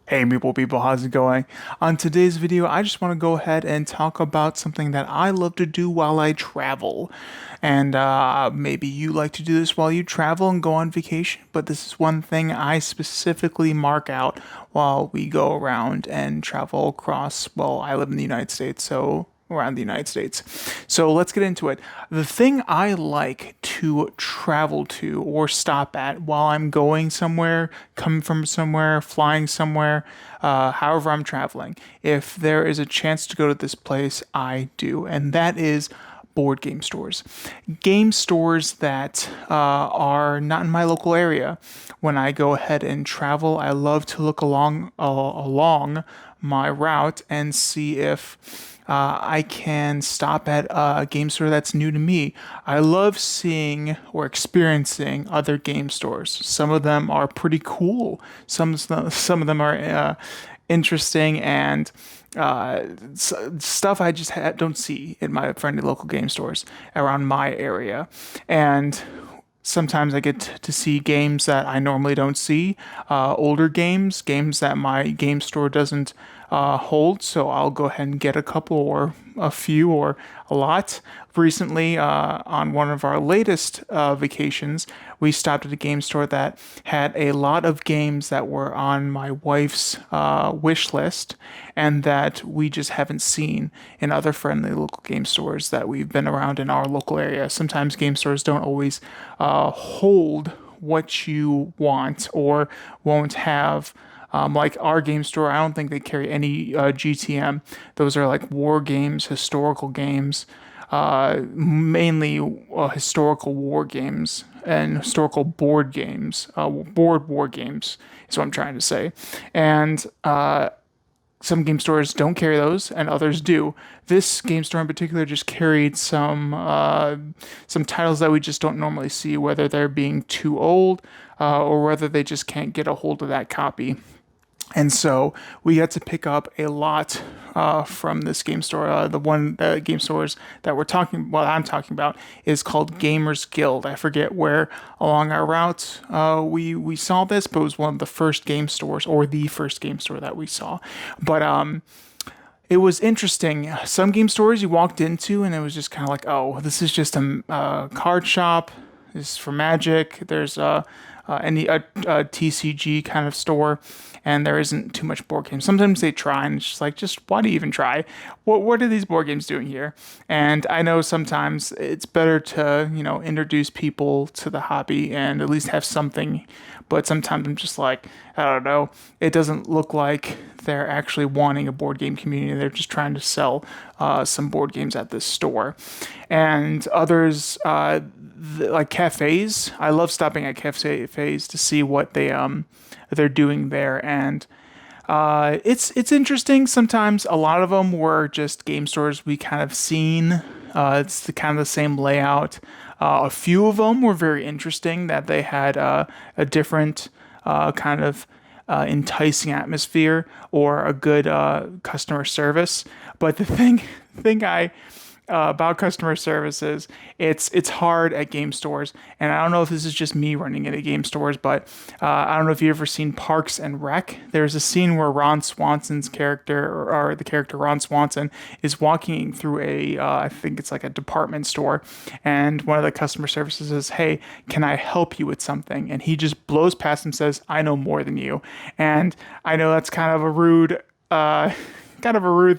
Hey people, how's it going? On today's video, I just want to go ahead and talk about something that I love to do while I travel. And maybe you like to do this while you travel and go on vacation, but this is one thing I specifically mark out while we go around and travel across, well, I live in the United States, so around the United States. So let's get into it. The thing I like to travel to or stop at while I'm going somewhere, coming from somewhere, flying somewhere, however I'm traveling, if there is a chance to go to this place, I do. And that is board game stores. Game stores that are not in my local area. When I go ahead and travel, I love to look along my route and see if I can stop at a game store that's new to me. I love seeing or experiencing other game stores. Some of them are pretty cool. Some of them are interesting and stuff I just don't see in my friendly local game stores around my area. And sometimes I get to see games that I normally don't see, older games that my game store doesn't hold. So I'll go ahead and get a couple or a few or a lot. Recently, on one of our latest vacations, we stopped at a game store that had a lot of games that were on my wife's wish list and that we just haven't seen in other friendly local game stores that we've been around in our local area. Sometimes game stores don't always hold what you want or won't have. Like our game store, I don't think they carry any GTM. Those are like war games, historical games, mainly historical war games and historical board games, board war games is what I'm trying to say. And some game stores don't carry those, and others do. This game store in particular just carried some titles that we just don't normally see, whether they're being too old or whether they just can't get a hold of that copy. And so we got to pick up a lot from this game store. The one game stores that I'm talking about, is called Gamers Guild. I forget where along our route we saw this, but it was one of the first game stores, or the first game store that we saw. But it was interesting. Some game stores you walked into, and it was just kind of like, oh, this is just a card shop. This is for Magic. There's a TCG kind of store, and there isn't too much board games. Sometimes they try, and it's just like, just why do you even try? What are these board games doing here? And I know sometimes it's better to introduce people to the hobby and at least have something. But sometimes I'm just like, I don't know. It doesn't look like they're actually wanting a board game community. They're just trying to sell some board games at this store. And others, like cafes. I love stopping at cafes to see what they're doing there, and it's interesting. Sometimes a lot of them were just game stores we kind of seen. It's the kind of the same layout. A few of them were very interesting that they had a different kind of enticing atmosphere or a good customer service. But the thing I about customer services, it's hard at game stores, and I don't know if this is just me running into game stores, but I don't know if you've ever seen Parks and Rec. There's a scene where Ron Swanson's character, or the character Ron Swanson, is walking through I think it's like a department store, and one of the customer services says, "Hey, can I help you with something?" And he just blows past and says, "I know more than you." And I know that's kind of a rude,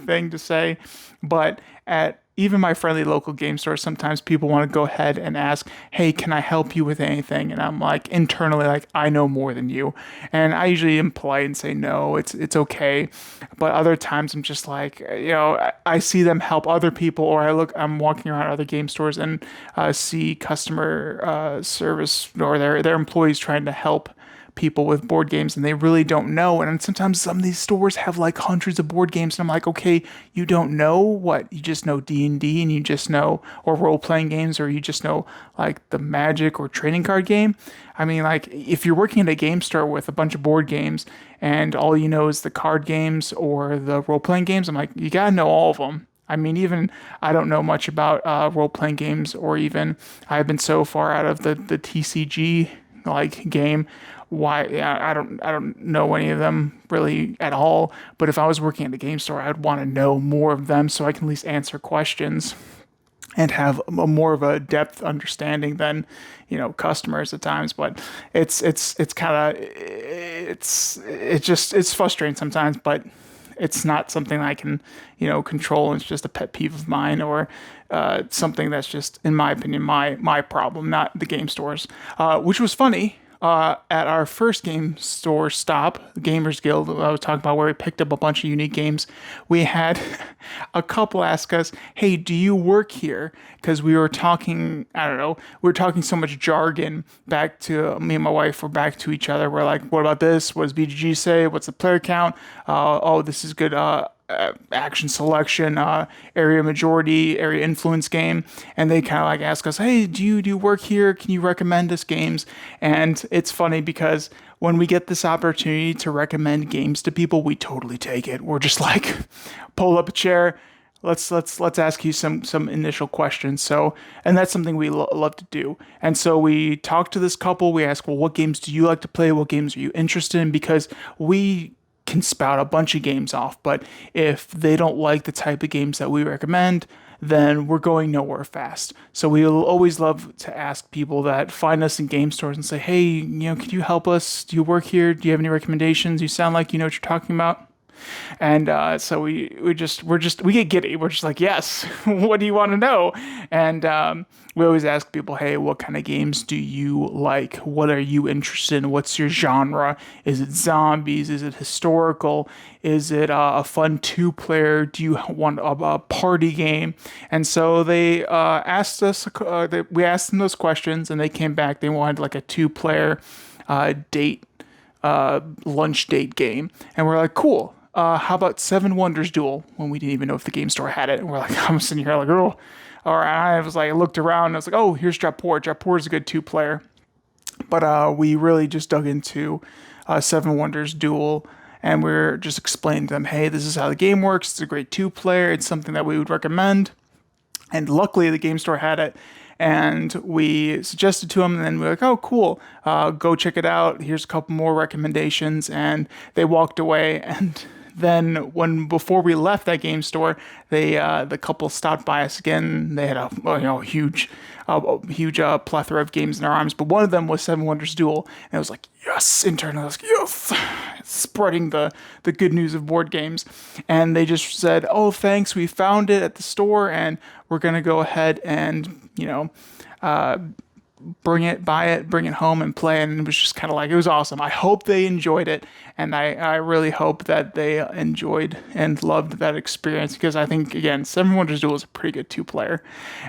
thing to say, but at even my friendly local game store, sometimes people want to go ahead and ask, "Hey, can I help you with anything?" And I'm like, internally, like, "I know more than you." And I usually am polite and say, "No, it's okay." But other times I'm just like, I see them help other people, or I'm walking around other game stores and see customer service or their employees trying to help people with board games, and they really don't know. And sometimes some of these stores have like hundreds of board games, and I'm like, okay, you don't know what, you just know D&D, and you just know, or role-playing games, or you just know like the Magic or trading card game. I mean, like, if you're working at a game store with a bunch of board games and all you know is the card games or the role-playing games, I'm like, you gotta know all of them. I mean, even I don't know much about role-playing games, or even I've been so far out of the TCG like game why. Yeah, I don't know any of them really at all. But if I was working at a game store, I'd want to know more of them so I can at least answer questions and have more of a depth understanding than customers at times. But it's kind of it's frustrating sometimes, but it's not something I can control. It's just a pet peeve of mine, or something that's just, in my opinion, my problem, not the game stores. Which was funny. At our first game store stop, Gamers Guild, I was talking about, where we picked up a bunch of unique games, we had a couple ask us, "Hey, do you work here?" Because we were talking, I don't know, we were talking so much jargon back to me and my wife were back to each other. We're like, "What about this? What does BGG say? What's the player count? Oh, this is good. Action selection, area majority, area influence game," and they kind of like ask us, "Hey, do you work here? Can you recommend us games?" And it's funny because when we get this opportunity to recommend games to people, we totally take it. We're just like, pull up a chair. Let's ask you some initial questions. So, and that's something we love to do. And so we talk to this couple. We ask, well, what games do you like to play? What games are you interested in? Because we can spout a bunch of games off, but if they don't like the type of games that we recommend, then we're going nowhere fast. So we'll always love to ask people that find us in game stores and say, "Hey, can you help us? Do you work here? Do you have any recommendations? You sound like you know what you're talking about." And so we get giddy. We're just like, "Yes, what do you want to know?" And we always ask people, "Hey, what kind of games do you like? What are you interested in? What's your genre? Is it zombies? Is it historical? Is it a fun two-player? Do you want a party game?" And so they asked us. We asked them those questions, and they came back. They wanted like a two-player date lunch date game, and we're like, "Cool. How about Seven Wonders Duel?" When we didn't even know if the game store had it, and we're like, I'm sitting here like, "Oh." All right, I was like, I looked around and I was like, "Oh, here's Jaipur. Jaipur is a good two-player." But we really just dug into Seven Wonders Duel, and we're just explaining to them, "Hey, this is how the game works. It's a great two-player. It's something that we would recommend." And luckily, the game store had it, and we suggested to them, and then we were like, "Oh, cool, go check it out. Here's a couple more recommendations." And they walked away, and then before we left that game store, the couple stopped by us again. They had a huge plethora of games in their arms, but one of them was Seven Wonders Duel, and I was like, "Yes!" Internally, I was like, "Yes!" Spreading the good news of board games. And they just said, "Oh, thanks, we found it at the store, and we're gonna go ahead and buy it, bring it home and play." And it was just kind of like, it was awesome. I hope they enjoyed it, and I really hope that they enjoyed and loved that experience, because I think, again, Seven Wonders Duel is a pretty good two-player.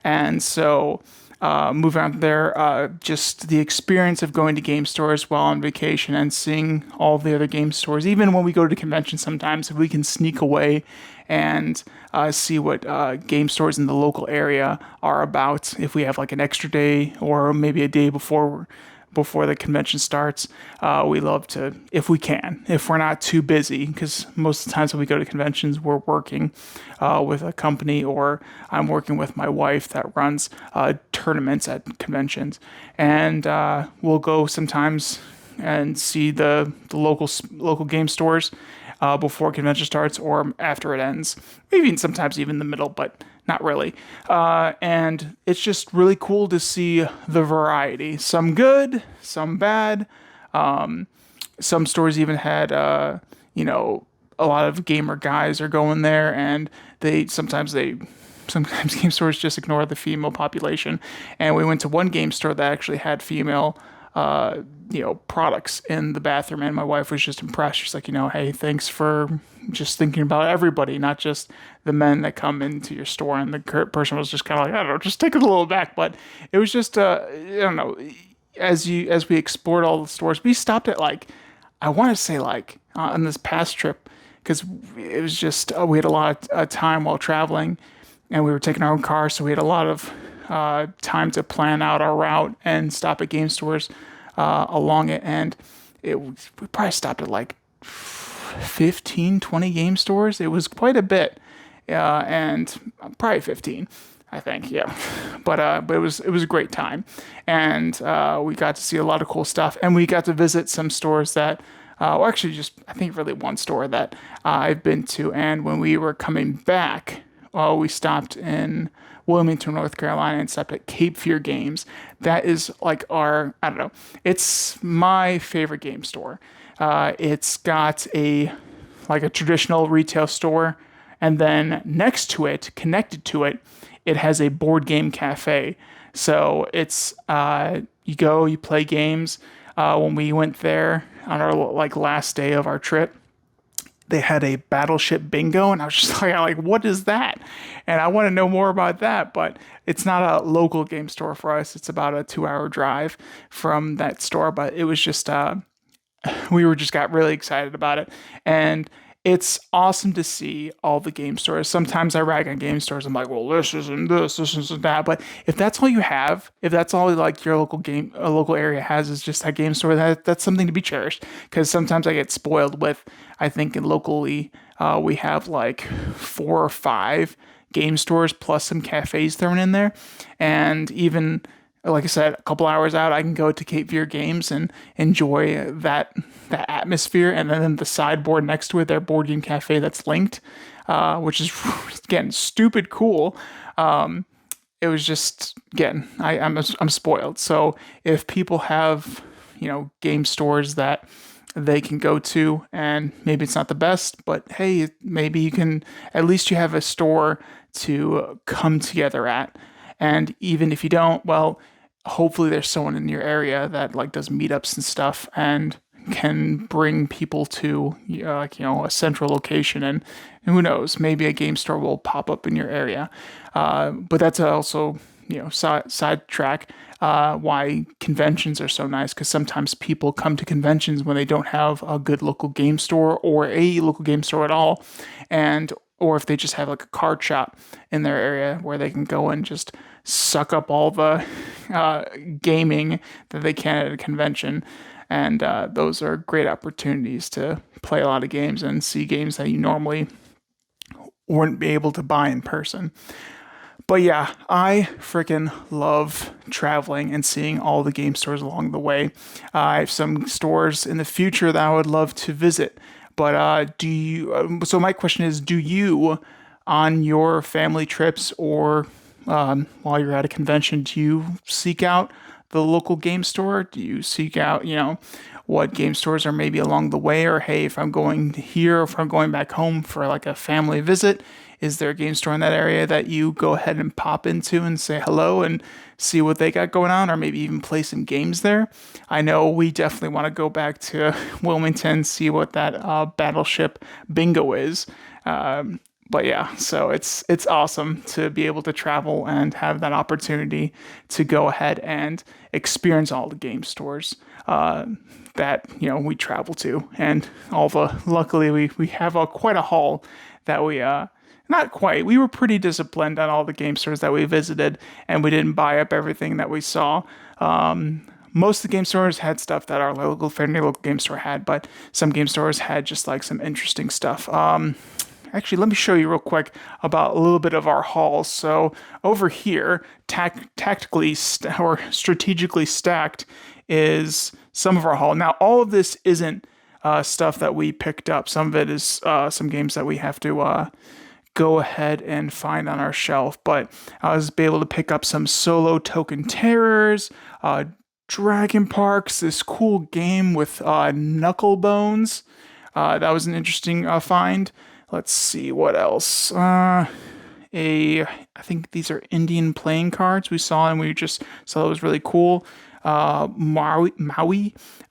And so moving on there, just the experience of going to game stores while on vacation and seeing all the other game stores, even when we go to conventions sometimes, if we can sneak away and see what game stores in the local area are about, if we have like an extra day or maybe a day before the convention starts, we love to, if we can, if we're not too busy, because most of the times when we go to conventions, we're working with a company, or I'm working with my wife that runs tournaments at conventions, and we'll go sometimes and see the local game stores before convention starts or after it ends, maybe sometimes even the middle, but not really. And it's just really cool to see the variety. Some good, some bad. Some stores even had, a lot of gamer guys are going there, and sometimes game stores just ignore the female population. And we went to one game store that actually had female products in the bathroom, and my wife was just impressed. She's like, "Hey, thanks for just thinking about everybody, not just the men that come into your store." And the person was just kind of like, I don't know, just take it a little back. But it was just, I don't know, as we explored all the stores, we stopped at I want to say on this past trip, because it was just, we had a lot of time while traveling, and we were taking our own car, so we had a lot of time to plan out our route and stop at game stores along it. And we probably stopped at 15, 20 game stores. It was quite a bit, and probably 15. I think, yeah. But it was a great time, and we got to see a lot of cool stuff, and we got to visit some stores that, well, actually, just I think really one store that I've been to, and when we were coming back, we stopped in Wilmington, North Carolina, and stopped at Cape Fear Games. That is like our, I don't know, it's my favorite game store. It's got a traditional retail store, and then next to it, connected to it, it has a board game cafe. So it's you go, you play games. When we went there on our like last day of our trip, they had a battleship bingo, and I was just like, what is that? And I want to know more about that, but it's not a local game store for us. It's about a 2 hour drive from that store, but it was just we were just got really excited about it, and it's awesome to see all the game stores. Sometimes I rag on game stores. I'm like, well, this isn't that. But if that's all you have, if that's all like your local area has is just that game store, that's something to be cherished. Because sometimes I get spoiled with, I think in locally we have like 4 or 5 game stores plus some cafes thrown in there, and even like I said, a couple hours out, I can go to Cape Fear Games and enjoy that atmosphere. And then the sideboard next to it, their board game cafe that's linked, which is again stupid cool. It was just again, I'm spoiled. So if people have game stores that they can go to, and maybe it's not the best, but hey, maybe you can at least you have a store to come together at. And even if you don't, well, hopefully there's someone in your area that like does meetups and stuff and can bring people to a central location, and who knows, maybe a game store will pop up in your area. But that's also sidetrack why conventions are so nice, because sometimes people come to conventions when they don't have a good local game store or a local game store at all, and or if they just have like a card shop in their area where they can go and just suck up all the gaming that they can at a convention. And those are great opportunities to play a lot of games and see games that you normally wouldn't be able to buy in person. But yeah, I freaking love traveling and seeing all the game stores along the way. I have some stores in the future that I would love to visit. But do you? So my question is, do you, on your family trips or while you're at a convention, do you seek out the local game store? Do you seek out, what game stores are maybe along the way? Or hey, if I'm going here, if I'm going back home for like a family visit, is there a game store in that area that you go ahead and pop into and say hello and see what they got going on, or maybe even play some games there? I know we definitely want to go back to Wilmington, see what that battleship bingo is. But yeah, so it's awesome to be able to travel and have that opportunity to go ahead and experience all the game stores that we travel to, and all the luckily we have quite a haul that we not quite. We were pretty disciplined on all the game stores that we visited, and we didn't buy up everything that we saw. Most of the game stores had stuff that our friendly local game store had, but some game stores had just like some interesting stuff. Actually, let me show you real quick about a little bit of our hauls. So over here, tactically or strategically stacked is some of our haul. Now, all of this isn't stuff that we picked up. Some of it is some games that we have to go ahead and find on our shelf. But I was able to pick up some Solo Token Terrors, Dragon Parks, this cool game with Knucklebones. That was an interesting find. Let's see what else. I think these are Indian playing cards we saw, and we just saw it was really cool. Maui.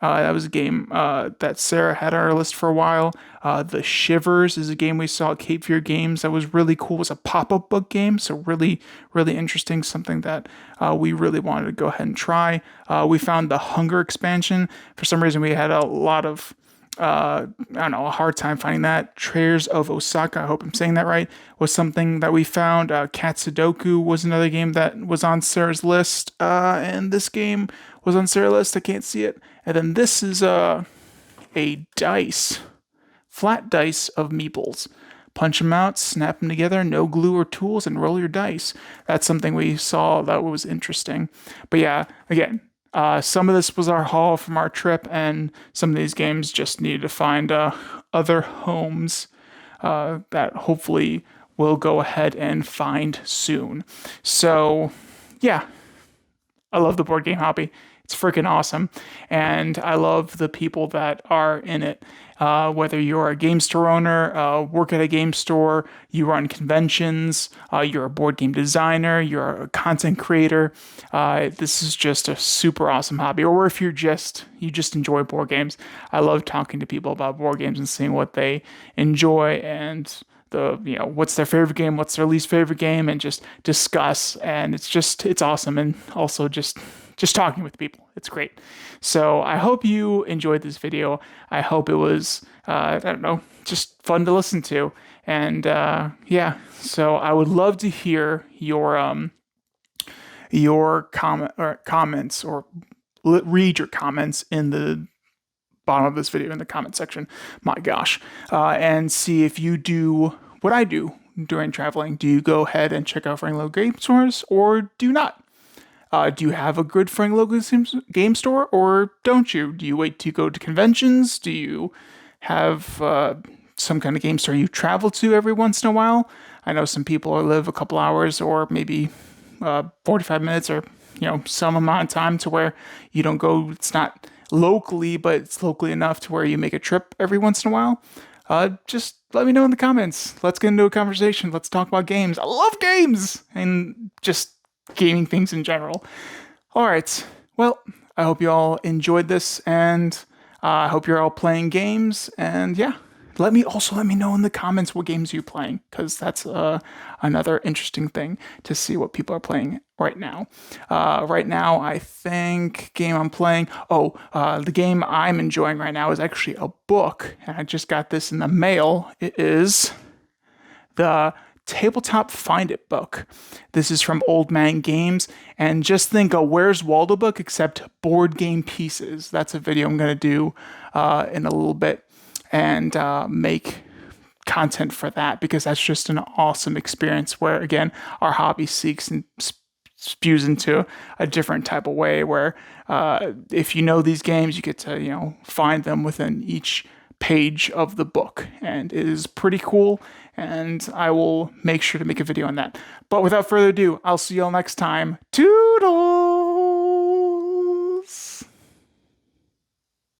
That was a game that Sarah had on our list for a while. The Shivers is a game we saw at Cape Fear Games that was really cool. It was a pop-up book game, so really, really interesting. Something that we really wanted to go ahead and try. We found the Hunger expansion. For some reason, we had a lot of I don't know, a hard time finding that. Traders of Osaka, I hope I'm saying that right, was something that we found. Cat Sudoku was another game that was on Sarah's list, and this game was on Sarah's list. I can't see it. And then this is a dice, flat dice of meeples. punch them out, snap them together, no glue or tools, and roll your dice. That's something we saw that was interesting. But yeah, again, some of this was our haul from our trip, and some of these games just needed to find other homes that hopefully we'll go ahead and find soon. So, yeah, I love the board game hobby. It's freaking awesome. And I love the people that are in it. Whether you're a game store owner, work at a game store, you run conventions, you're a board game designer, you're a content creator, this is just a super awesome hobby. Or if you just enjoy board games, I love talking to people about board games and seeing what they enjoy and what's their favorite game, what's their least favorite game, and just discuss. And it's awesome. And also just talking with people. It's great. So I hope you enjoyed this video. I hope it was, I don't know, just fun to listen to. And yeah, so I would love to hear your comments, or read your comments in the bottom of this video in the comment section. My gosh. And see if you do what I do during traveling. Do you go ahead and check out Frank Local Game Stores, or do you not? Do you have a good Frank Local Game Store, or don't you? Do you wait to go to conventions? Do you have some kind of game store you travel to every once in a while? I know some people live a couple hours, or maybe 45 minutes, or some amount of time to where you don't go. It's not locally, but it's locally enough to where you make a trip every once in a while. Just let me know in the comments. Let's get into a conversation. Let's talk about games. I love games, and just gaming things in general. All right. Well, I hope you all enjoyed this, and I hope you're all playing games. And yeah, let me know in the comments what games you're playing, because that's another interesting thing to see what people are playing right now. Right now, I think game I'm playing. The game I'm enjoying right now is actually a book, and I just got this in the mail. It is the Tabletop Find It book. This is from Old Man Games, and just think a Where's Waldo book except board game pieces. That's a video I'm going to do in a little bit, and make content for that, because that's just an awesome experience where, again, our hobby seeks and spews into a different type of way where if you know these games, you get to find them within each page of the book, and it is pretty cool, and I will make sure to make a video on that. But without further ado, I'll see y'all next time. Toodles!